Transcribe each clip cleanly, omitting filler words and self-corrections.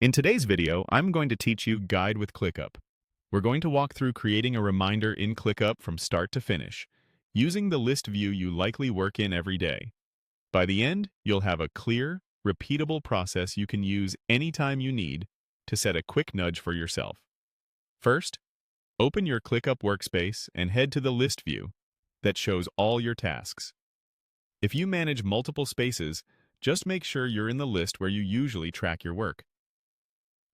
In today's video, I'm going to teach you Guide with Clickup. We're going to walk through creating a reminder in Clickup from start to finish, using the list view you likely work in every day. By the end, you'll have a clear, repeatable process you can use anytime you need to set a quick nudge for yourself. First, open your Clickup workspace and head to the list view that shows all your tasks. If you manage multiple spaces, just make sure you're in the list where you usually track your work.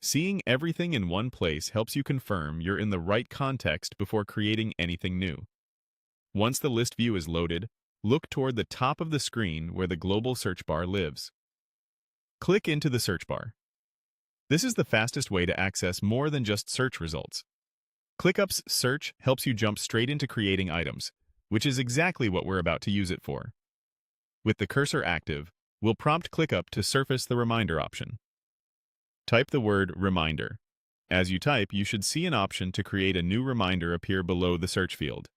Seeing everything in one place helps you confirm you're in the right context before creating anything new. Once the list view is loaded, look toward the top of the screen where the global search bar lives. Click into the search bar. This is the fastest way to access more than just search results. ClickUp's search helps you jump straight into creating items, which is exactly what we're about to use it for. With the cursor active, we'll prompt ClickUp to surface the reminder option. Type the word reminder. As you type, you should see an option to create a new reminder appear below the search field.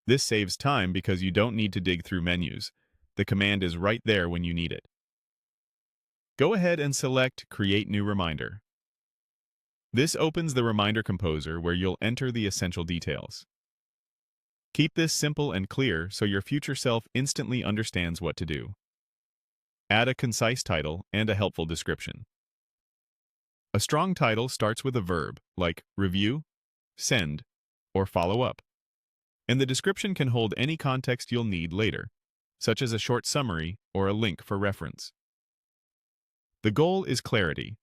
This saves time because you don't need to dig through menus. The command is right there when you need it. Go ahead and select Create New Reminder. This opens the Reminder Composer where you'll enter the essential details. Keep this simple and clear so your future self instantly understands what to do. Add a concise title and a helpful description. A strong title starts with a verb, like review, send, or follow up. And the description can hold any context you'll need later, such as a short summary or a link for reference. The goal is clarity.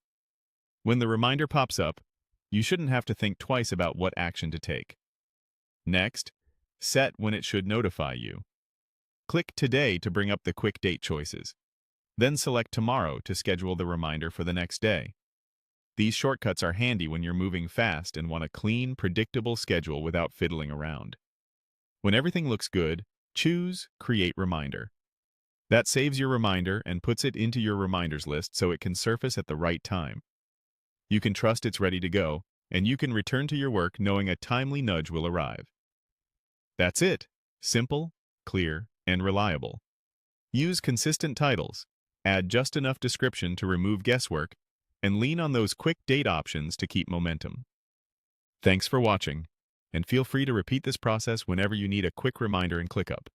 When the reminder pops up, you shouldn't have to think twice about what action to take. Next, set when it should notify you. Click Today to bring up the quick date choices. Then select Tomorrow to schedule the reminder for the next day. These shortcuts are handy when you're moving fast and want a clean, predictable schedule without fiddling around. When everything looks good, choose Create Reminder. That saves your reminder and puts it into your reminders list so it can surface at the right time. You can trust it's ready to go, and you can return to your work knowing a timely nudge will arrive. That's it. Simple, clear, and reliable. Use consistent titles, add just enough description to remove guesswork, and lean on those quick date options to keep momentum. Thanks for watching, and feel free to repeat this process whenever you need a quick reminder in ClickUp.